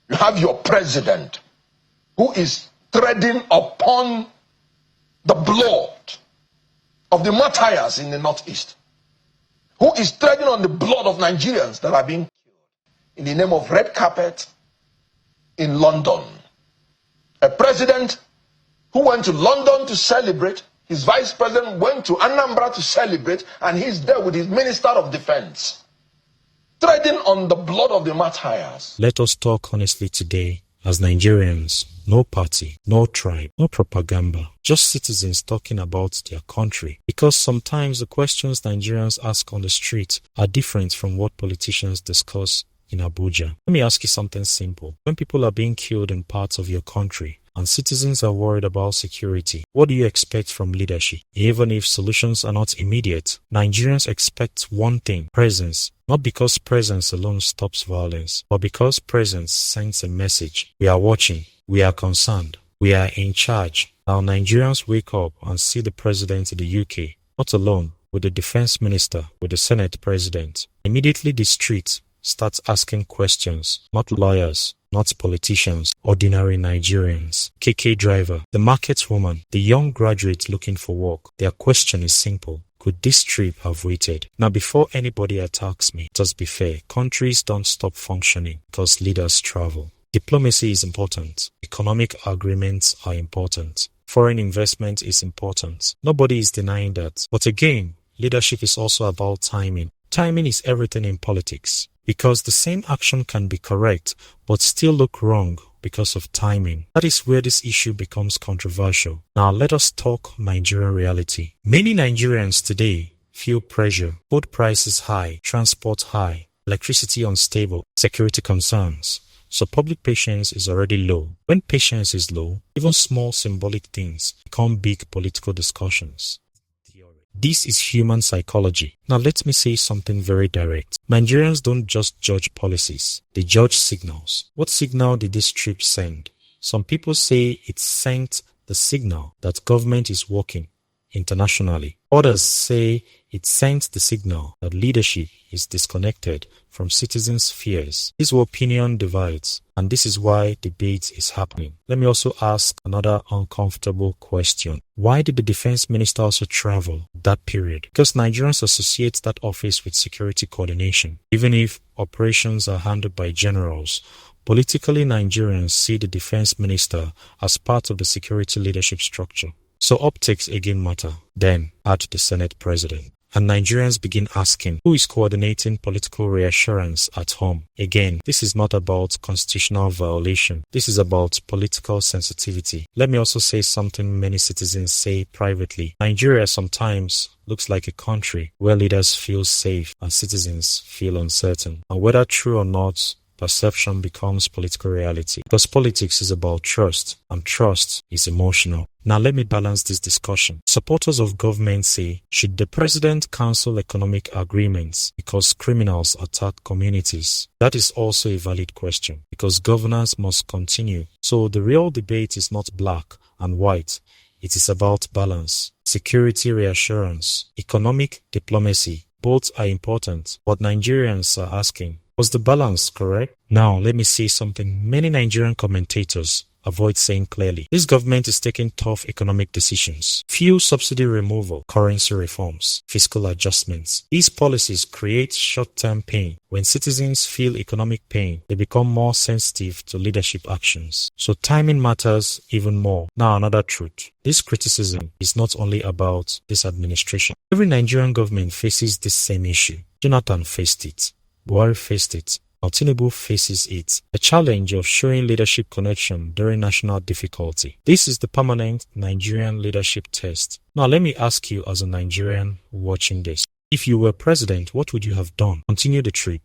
You have your president who is treading upon the blood of the martyrs in the northeast, who is treading on the blood of Nigerians that are being killed in the name of red carpet in London. A president who went to London to celebrate, his vice president went to Anambra to celebrate, and he's there with his minister of defense, treading on the blood of the martyrs. Let us talk honestly today as Nigerians. No party, no tribe, no propaganda, just citizens talking about their country. Because sometimes the questions Nigerians ask on the street are different from what politicians discuss in Abuja. Let me ask you something simple. When people are being killed in parts of your country and citizens are worried about security, what do you expect from leadership? Even if solutions are not immediate, Nigerians expect one thing: presence. Not because presence alone stops violence, but because presence sends a message. We are watching. We are concerned. We are in charge. Now Nigerians wake up and see the president in the UK, not alone, with the defense minister, with the Senate president. Immediately the street starts asking questions, not lawyers, not politicians, ordinary Nigerians. Keke driver, the market woman, the young graduate looking for work. Their question is simple: could this trip have waited? Now, before anybody attacks me, let's be fair. Countries don't stop functioning because leaders travel. Diplomacy is important. Economic agreements are important. Foreign investment is important. Nobody is denying that. But again, leadership is also about timing. Timing is everything in politics, because the same action can be correct but still look wrong because of timing. That is where this issue becomes controversial. Now let us talk Nigerian reality. Many Nigerians today feel pressure. Food prices high, transport high, electricity unstable, security concerns. So public patience is already low. When patience is low, even small symbolic things become big political discussions. This is human psychology. Now let me say something very direct. Nigerians don't just judge policies, they judge signals. What signal did this trip send? Some people say it sent the signal that government is working internationally. Others say it sent the signal that leadership is disconnected from citizens' fears. This opinion divides, and this is why debate is happening. Let me also ask another uncomfortable question. Why did the defense minister also travel that period? Because Nigerians associate that office with security coordination. Even if operations are handled by generals, politically Nigerians see the defense minister as part of the security leadership structure. So optics again matter. Then add the Senate president. And Nigerians begin asking, who is coordinating political reassurance at home? Again, this is not about constitutional violation. This is about political sensitivity. Let me also say something many citizens say privately. Nigeria sometimes looks like a country where leaders feel safe and citizens feel uncertain. And whether true or not, perception becomes political reality. Because politics is about trust, and trust is emotional. Now let me balance this discussion. Supporters of government say, should the president cancel economic agreements because criminals attack communities? That is also a valid question, because governance must continue. So the real debate is not black and white. It is about balance, security reassurance, economic diplomacy. Both are important. What Nigerians are asking, was the balance correct? Now, let me say something many Nigerian commentators avoid saying clearly. This government is taking tough economic decisions. Fuel subsidy removal, currency reforms, fiscal adjustments. These policies create short-term pain. When citizens feel economic pain, they become more sensitive to leadership actions. So timing matters even more. Now, another truth. This criticism is not only about this administration. Every Nigerian government faces this same issue. Jonathan faced it. Buhari faced it. Now Tinubu faces it. The challenge of showing leadership connection during national difficulty. This is the permanent Nigerian leadership test. Now let me ask you as a Nigerian watching this. If you were president, what would you have done? Continue the trip.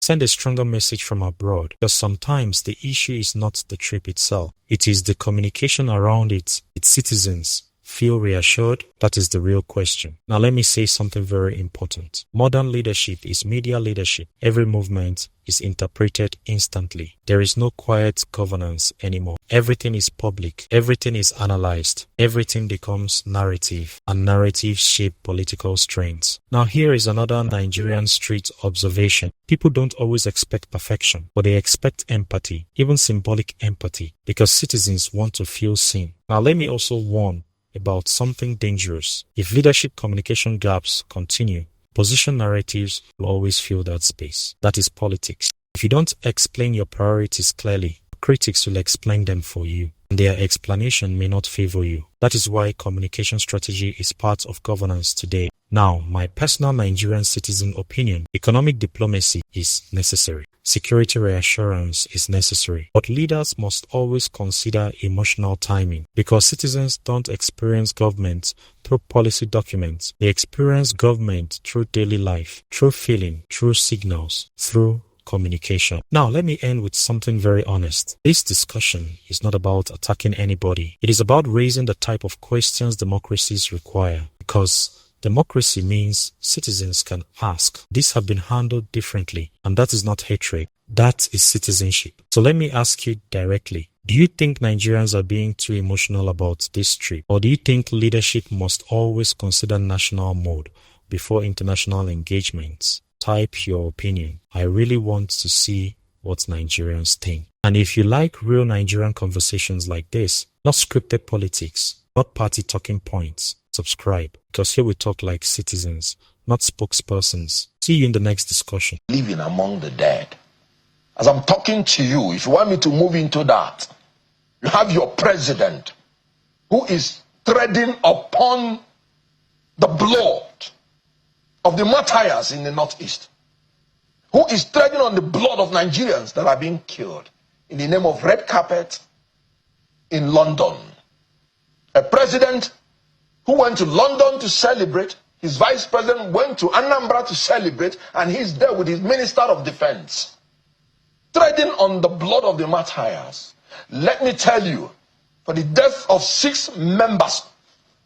Send a stronger message from abroad. Because sometimes the issue is not the trip itself. It is the communication around it, its citizens, feel reassured? That is the real question. Now let me say something very important. Modern leadership is media leadership. Every movement is interpreted instantly. There is no quiet governance anymore. Everything is public. Everything is analyzed. Everything becomes narrative, and narratives shape political strengths. Now here is another Nigerian street observation. People don't always expect perfection, but they expect empathy, even symbolic empathy, because citizens want to feel seen. Now let me also warn about something dangerous. If leadership communication gaps continue, opposition narratives will always fill that space. That is politics. If you don't explain your priorities clearly, critics will explain them for you, and their explanation may not favor you. That is why communication strategy is part of governance today. Now, my personal Nigerian citizen opinion: economic diplomacy is necessary. Security reassurance is necessary. But leaders must always consider emotional timing, because citizens don't experience government through policy documents. They experience government through daily life, through feeling, through signals, through communication. Now, let me end with something very honest. This discussion is not about attacking anybody. It is about raising the type of questions democracies require, because democracy means citizens can ask. These have been handled differently, and that is not hatred. That is citizenship. So let me ask you directly. Do you think Nigerians are being too emotional about this trip? Or do you think leadership must always consider national mode before international engagements? Type your opinion. I really want to see what Nigerians think. And if you like real Nigerian conversations like this, not scripted politics, not party talking points, subscribe, because here we talk like citizens, not spokespersons. See you in the next discussion. Living among the dead. As I'm talking to you, if you want me to move into that, you have your president who is treading upon the blood of the martyrs in the northeast, who is treading on the blood of Nigerians that are being killed in the name of red carpet in London. A president who went to London to celebrate, his vice president went to Anambra to celebrate, and he's there with his minister of defense, treading on the blood of the martyrs. Let me tell you, for the death of 6 members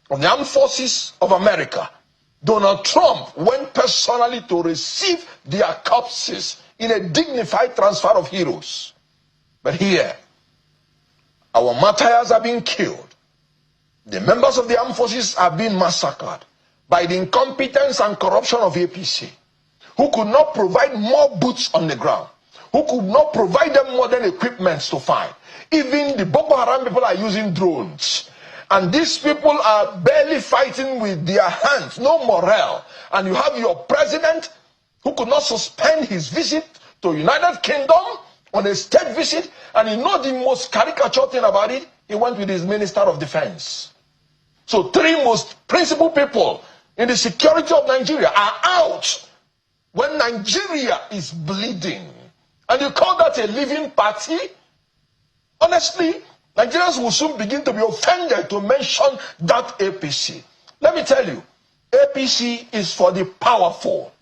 of the armed forces of America, Donald Trump went personally to receive their corpses in a dignified transfer of heroes. But here, our martyrs are being killed. The members of the armed forces are being massacred by the incompetence and corruption of APC, who could not provide more boots on the ground, who could not provide them modern equipment to fight. Even the Boko Haram people are using drones. And these people are barely fighting with their hands, no morale. And you have your president who could not suspend his visit to United Kingdom on a state visit. And you know the most caricature thing about it? He went with his minister of defense. So 3 most principal people in the security of Nigeria are out when Nigeria is bleeding. And you call that a living party? Honestly, Nigerians will soon begin to be offended to mention that APC. Let me tell you, APC is for the powerful.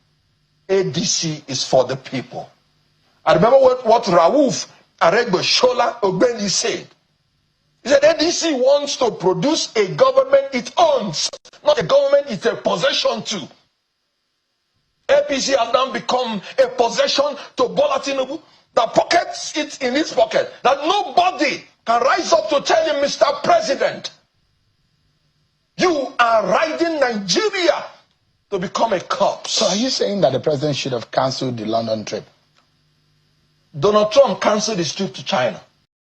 ADC is for the people. I remember what Rauf Aregbesola Ogbeni said. He said ADC wants to produce a government it owns, not a government it's a possession to. APC has now become a possession to Bola Tinubu that pockets it in his pocket, that nobody can rise up to tell him, Mr. President, you are riding Nigeria to become a corpse. So are you saying that the president should have cancelled the London trip? Donald Trump cancelled his trip to China.